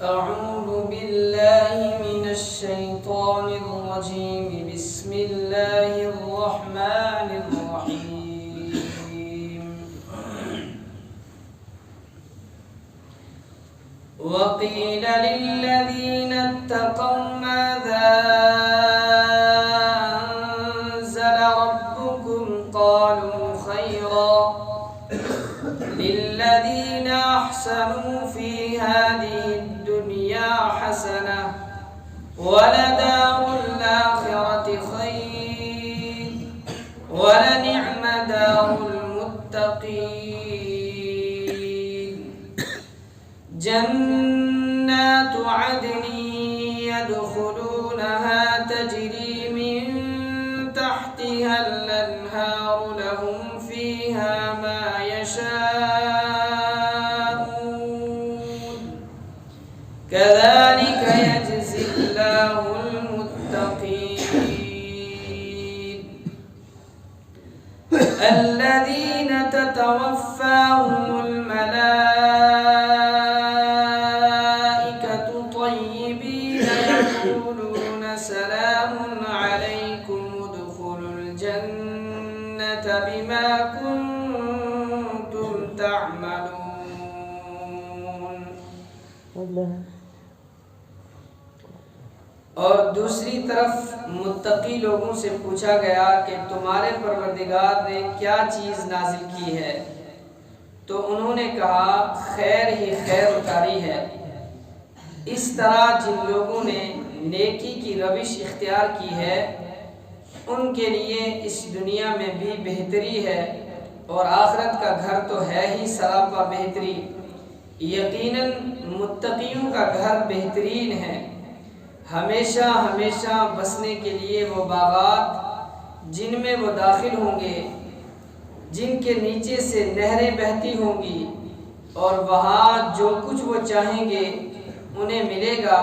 أعوذ بالله من الشيطان الرجيم بسم الله الرحمن الرحيم وقيل للذين اتقوا ماذا أنزل ربكم قالوا خيرا للذين أحسنوا في هذه الدنيا حسنة ولدار الآخرة خير ولنعم دار المتقين جنات عدن يدخلونها تجري من تحتها الأنهار لهم فيها ما يشاءون كذلك يجزي الله المتقين الذين تتوفاهم الملائكة طيبين يقولون سلام عليكم ادخلوا الجنة بما كنتم تعملون. اور دوسری طرف متقی لوگوں سے پوچھا گیا کہ تمہارے پروردگار نے کیا چیز نازل کی ہے؟ تو انہوں نے کہا خیر ہی خیر اتاری ہے. اس طرح جن لوگوں نے نیکی کی روش اختیار کی ہے ان کے لیے اس دنیا میں بھی بہتری ہے اور آخرت کا گھر تو ہے ہی سراپا بہتری. یقیناً متقیوں کا گھر بہترین ہے، ہمیشہ ہمیشہ بسنے کے لیے وہ باغات جن میں وہ داخل ہوں گے، جن کے نیچے سے نہریں بہتی ہوں گی، اور وہاں جو کچھ وہ چاہیں گے انہیں ملے گا.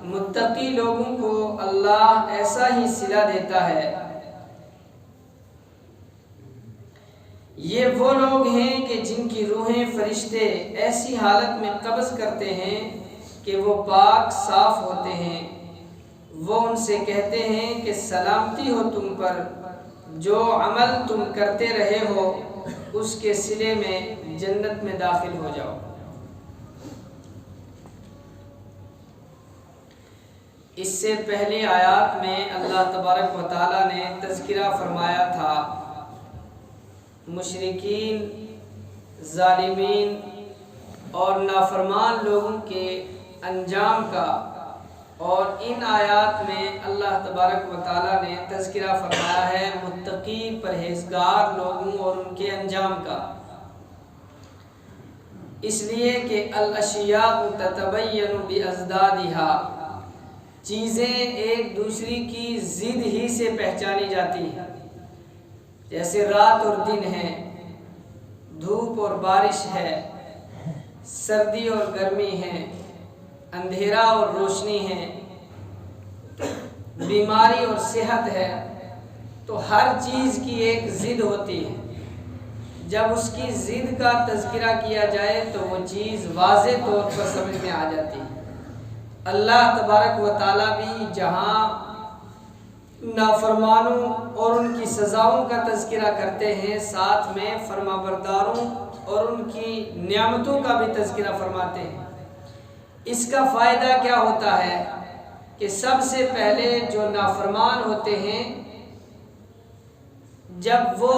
متقی لوگوں کو اللہ ایسا ہی صلہ دیتا ہے. یہ وہ لوگ ہیں کہ جن کی روحیں فرشتے ایسی حالت میں قبض کرتے ہیں کہ وہ پاک صاف ہوتے ہیں. وہ ان سے کہتے ہیں کہ سلامتی ہو تم پر، جو عمل تم کرتے رہے ہو اس کے صلے میں جنت میں داخل ہو جاؤ. اس سے پہلی آیات میں اللہ تبارک و تعالیٰ نے تذکرہ فرمایا تھا مشرکین، ظالمین اور نافرمان لوگوں کے انجام کا، اور ان آیات میں اللہ تبارک و تعالیٰ نے تذکرہ فرمایا ہے متقی پرہیزگار لوگوں اور ان کے انجام کا. اس لیے کہ الاشیاء تتبین بازدادها، چیزیں ایک دوسری کی ضد ہی سے پہچانی جاتی ہیں. جیسے رات اور دن ہے، دھوپ اور بارش ہے، سردی اور گرمی ہے، اندھیرا اور روشنی ہے، بیماری اور صحت ہے. تو ہر چیز کی ایک ضد ہوتی ہے. جب اس کی ضد کا تذکرہ کیا جائے تو وہ چیز واضح طور پر سمجھ میں آ جاتی ہے. اللہ تبارک و تعالیٰ بھی جہاں نافرمانوں اور ان کی سزاؤں کا تذکرہ کرتے ہیں، ساتھ میں فرمانبرداروں اور ان کی نعمتوں کا بھی تذکرہ فرماتے ہیں. اس کا فائدہ کیا ہوتا ہے کہ سب سے پہلے جو نافرمان ہوتے ہیں جب وہ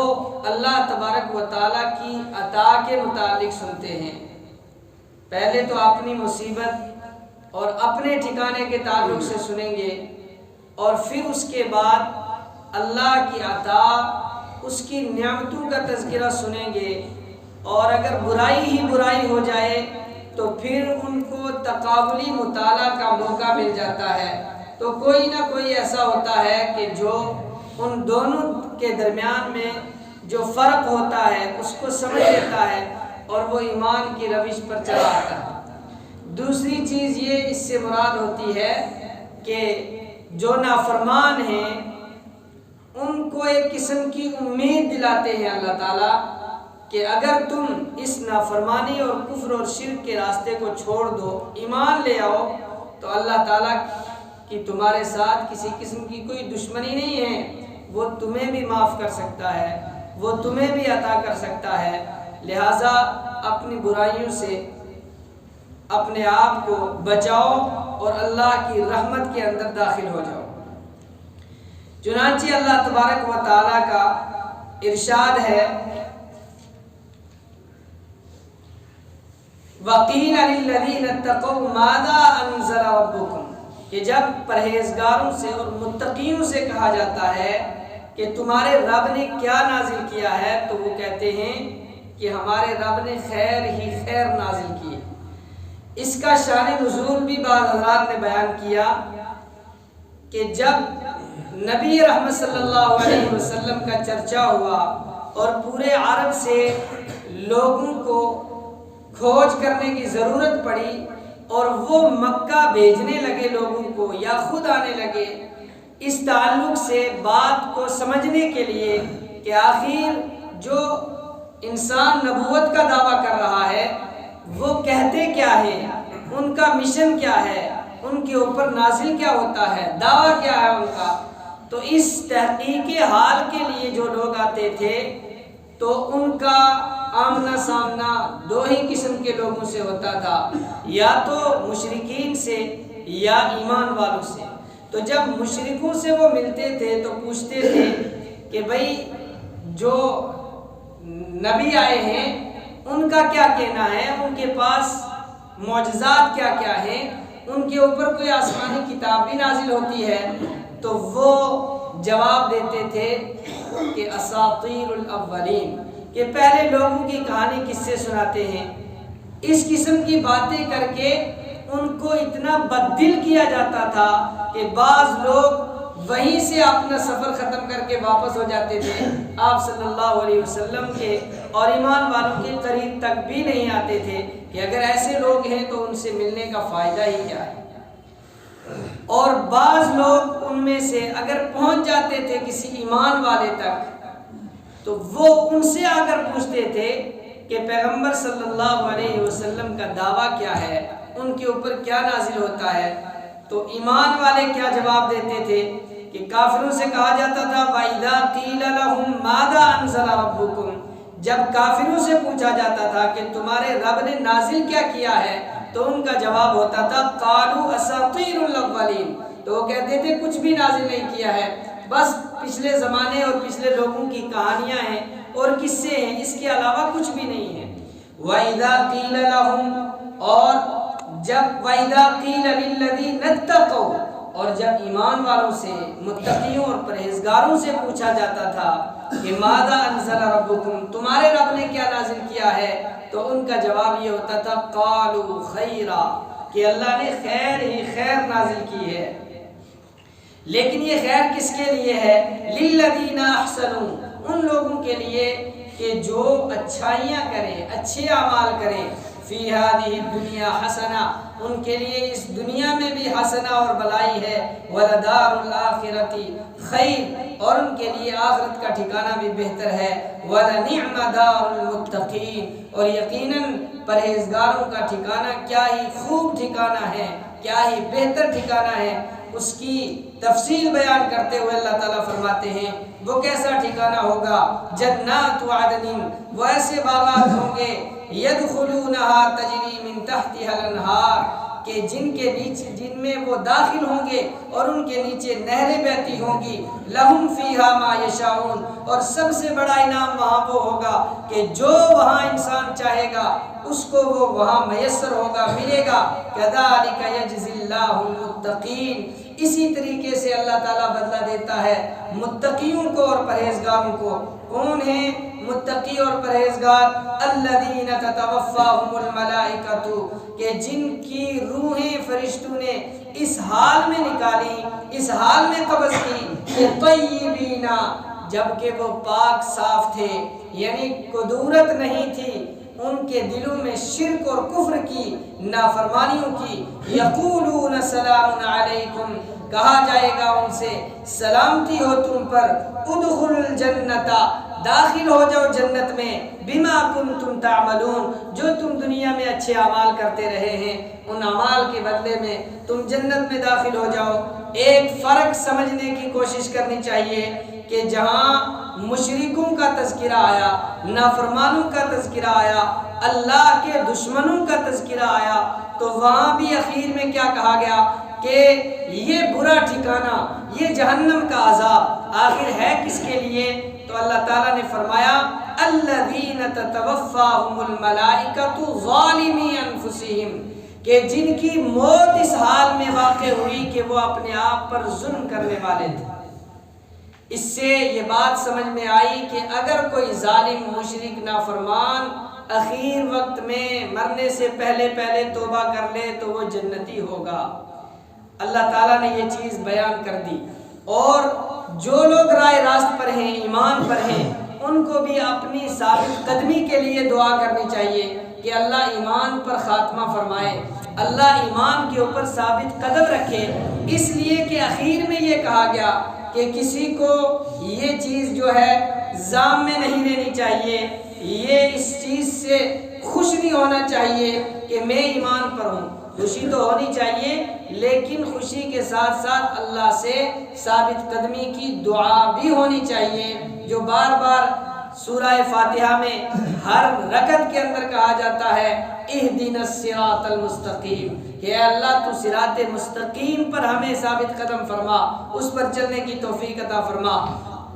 اللہ تبارک و تعالیٰ کی عطا کے متعلق سنتے ہیں، پہلے تو اپنی مصیبت اور اپنے ٹھکانے کے تعلق سے سنیں گے، اور پھر اس کے بعد اللہ کی عطا، اس کی نعمتوں کا تذکرہ سنیں گے. اور اگر برائی ہی برائی ہو جائے تو پھر ان کو تقابلی مطالعہ کا موقع مل جاتا ہے. تو کوئی نہ کوئی ایسا ہوتا ہے کہ جو ان دونوں کے درمیان میں جو فرق ہوتا ہے اس کو سمجھ لیتا ہے اور وہ ایمان کی روش پر چلا آتا ہے. دوسری چیز یہ اس سے مراد ہوتی ہے کہ جو نافرمان ہیں ان کو ایک قسم کی امید دلاتے ہیں اللہ تعالیٰ کہ اگر تم اس نافرمانی اور کفر اور شرک کے راستے کو چھوڑ دو، ایمان لے آؤ، تو اللہ تعالیٰ کی تمہارے ساتھ کسی قسم کی کوئی دشمنی نہیں ہے، وہ تمہیں بھی معاف کر سکتا ہے، وہ تمہیں بھی عطا کر سکتا ہے۔ لہٰذا اپنی برائیوں سے اپنے آپ کو بچاؤ اور اللہ کی رحمت کے اندر داخل ہو جاؤ۔ چنانچہ اللہ تبارک و تعالیٰ کا ارشاد ہے، وَقِيلَ لِلَّذِينَ اتَّقَوْا مَاذَا أَنزَلَ رَبُّكُمْ، کہ جب پرہیزگاروں سے اور متقیوں سے کہا جاتا ہے کہ تمہارے رب نے کیا نازل کیا ہے، تو وہ کہتے ہیں کہ ہمارے رب نے خیر ہی خیر نازل کی۔ اس کا شان نزول بھی بعض حضرات نے بیان کیا کہ جب نبی رحمت صلی اللہ علیہ وسلم کا چرچا ہوا اور پورے عرب سے لوگوں کو کھوج کرنے کی ضرورت پڑی اور وہ مکہ بھیجنے لگے لوگوں کو یا خود آنے لگے، اس تعلق سے بات کو سمجھنے کے لیے کہ آخر جو انسان نبوت کا دعویٰ کر رہا ہے وہ کہتے کیا ہے، ان کا مشن کیا ہے، ان کے اوپر نازل کیا ہوتا ہے، دعویٰ کیا ہے ان کا، تو اس تحقیق حال کے لیے جو لوگ آتے تھے تو ان کا آمنا سامنا دو ہی قسم کے لوگوں سے ہوتا تھا، یا تو مشرکین سے یا ایمان والوں سے۔ تو جب مشرکوں سے وہ ملتے تھے تو پوچھتے تھے کہ بھئی جو نبی آئے ہیں ان کا کیا کہنا ہے، ان کے پاس معجزات کیا کیا ہیں، ان کے اوپر کوئی آسمانی کتاب بھی نازل ہوتی ہے؟ تو وہ جواب دیتے تھے کہ اساطیر الاولین، کہ پہلے لوگوں کی کہانی کس سے سناتے ہیں۔ اس قسم کی باتیں کر کے ان کو اتنا بددل کیا جاتا تھا کہ بعض لوگ وہیں سے اپنا سفر ختم کر کے واپس ہو جاتے تھے، آپ صلی اللہ علیہ وسلم کے اور ایمان والوں کے قریب تک بھی نہیں آتے تھے کہ اگر ایسے لوگ ہیں تو ان سے ملنے کا فائدہ ہی کیا ہے۔ اور بعض لوگ ان میں سے اگر پہنچ جاتے تھے کسی ایمان والے تک تو وہ ان سے آ کر پوچھتے تھے کہ پیغمبر صلی اللہ علیہ وسلم کا دعویٰ کیا ہے، ان کے اوپر کیا نازل ہوتا ہے۔ تو ایمان والے کیا جواب دیتے تھے کہ کافروں سے کہا جاتا تھا وَإِذَا قِيلَ لَهُم مَاذَا أَنزَلَ رَبُّكُمْ، جب کافروں سے پوچھا جاتا تھا کہ تمہارے رب نے نازل کیا کیا ہے تو ان کا جواب ہوتا تھا قَالُوا أَسَاطِيرُ الْأَوَّلِينَ، تو وہ کہتے تھے کچھ بھی نازل نہیں کیا ہے، بس پچھلے زمانے اور پچھلے لوگوں کی کہانیاں ہیں اور قصے ہیں، اس کے علاوہ کچھ بھی نہیں ہے۔ وَإِذَا قِيلَ لَهُمْ، اور جب وَإِذَا قِيلَ لِلَّذِينَ اتَّقَوْا، اور جب ایمان والوں سے متقیوں اور پرہیزگاروں سے پوچھا جاتا تھا کہ ماذا انزل ربکم، تمہارے رب نے کیا نازل کیا ہے، تو ان کا جواب یہ ہوتا تھا قالوا خیرا، کہ اللہ نے خیر ہی خیر نازل کی ہے۔ لیکن یہ خیر کس کے لیے ہے؟ للذین احسنوا، ان لوگوں کے لیے کہ جو اچھائیاں کریں، اچھے اعمال کریں، فی ہذہ الدنیا حسنہ، ان کے لیے اس دنیا میں بھی حسنہ اور بلائی ہے، ولدار الآخرۃ خیر، اور ان کے لیے آخرت کا ٹھکانہ بھی بہتر ہے، ولنعم دار المتقین، اور یقیناً پرہیزگاروں کا ٹھکانہ کیا ہی خوب ٹھکانہ ہے، کیا ہی بہتر ٹھکانہ ہے۔ اس کی تفصیل بیان کرتے ہوئے اللہ تعالیٰ فرماتے ہیں وہ کیسا ٹھکانہ ہوگا، جنات عدن، وہ ایسے باغات ہوں گے، یدخلونہا تجری من تحتہا الانہار، کہ جن میں وہ داخل ہوں گے اور ان کے نیچے نہریں بہتی ہوں گی، لہم فیہا ما یشاؤون، اور سب سے بڑا انعام وہاں وہ ہوگا کہ جو وہاں انسان چاہے گا اس کو وہ وہاں میسر ہوگا، ملے گا۔ کذالک یجزی اللہ المتقین، اسی طریقے سے اللہ تعالیٰ بدلہ دیتا ہے متقیوں کو اور پرہیزگاروں کو۔ کون ہیں متقی اور پرہیزگار؟ الذین تتوفاہم الملائکۃ، کہ جن کی روحیں فرشتوں نے اس حال میں نکالی، اس حال میں قبض کی کہ طیبین، جبکہ وہ پاک صاف تھے، یعنی کدورت نہیں تھی ان کے دلوں میں شرک اور کفر کی، نافرمانیوں کی۔ یقولون سلام علیکم، کہا جائے گا ان سے سلامتی ہو تم پر، ادخلوا الجنت، داخل ہو جاؤ جنت میں، بما کنتم تعملون، جو تم دنیا میں اچھے اعمال کرتے رہے ہیں ان اعمال کے بدلے میں تم جنت میں داخل ہو جاؤ۔ ایک فرق سمجھنے کی کوشش کرنی چاہیے کہ جہاں مشرکوں کا تذکرہ آیا، نافرمانوں کا تذکرہ آیا، اللہ کے دشمنوں کا تذکرہ آیا، تو وہاں بھی اخیر میں کیا کہا گیا کہ یہ برا ٹھکانہ، یہ جہنم کا عذاب آخر ہے کس کے لیے؟ تو اللہ تعالیٰ نے فرمایا الذین تتوفاہم الملائکۃ ظالمی انفسہم، کہ جن کی موت اس حال میں واقع ہوئی کہ وہ اپنے آپ پر ظلم کرنے والے تھے۔ اس سے یہ بات سمجھ میں آئی کہ اگر کوئی ظالم، مشرک، نافرمان اخیر وقت میں مرنے سے پہلے توبہ کر لے تو وہ جنتی ہوگا۔ اللہ تعالیٰ نے یہ چیز بیان کر دی، اور جو لوگ رائے راست پر ہیں، ایمان پر ہیں، ان کو بھی اپنی ثابت قدمی کے لیے دعا کرنی چاہیے کہ اللہ ایمان پر خاتمہ فرمائے، اللہ ایمان کے اوپر ثابت قدم رکھے، اس لیے کہ اخیر میں یہ کہا گیا کہ کسی کو یہ چیز جو ہے ذام میں نہیں لینی چاہیے، یہ اس چیز سے خوش نہیں ہونا چاہیے کہ میں ایمان پر ہوں۔ خوشی تو ہونی چاہیے، لیکن خوشی کے ساتھ ساتھ اللہ سے ثابت قدمی کی دعا بھی ہونی چاہیے، جو بار بار سورہ فاتحہ میں ہر رکعت کے اندر کہا جاتا ہے اہدنا الصراط المستقیم، کہ اے اللہ تو صراط مستقیم پر ہمیں ثابت قدم فرما، اس پر چلنے کی توفیق عطا فرما۔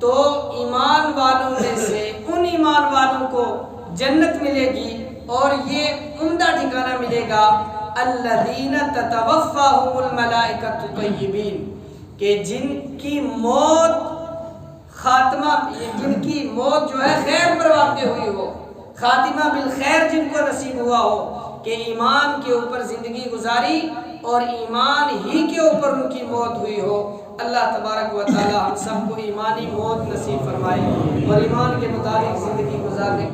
تو ایمان والوں میں سے ان ایمان والوں کو جنت ملے گی، اور یہ عمدہ ٹھکانہ ملے گا الذین تتوفاہم الملائکۃ طیبین، کہ جن کی موت جو ہے خیر پر واقع ہوئی ہو، خاتمہ بالخیر جن کو نصیب ہوا ہو، کہ ایمان کے اوپر زندگی گزاری اور ایمان ہی کے اوپر ان کی موت ہوئی ہو۔ اللہ تبارک و تعالی ہم سب کو ایمانی موت نصیب فرمائے اور ایمان کے مطابق زندگی گزارنے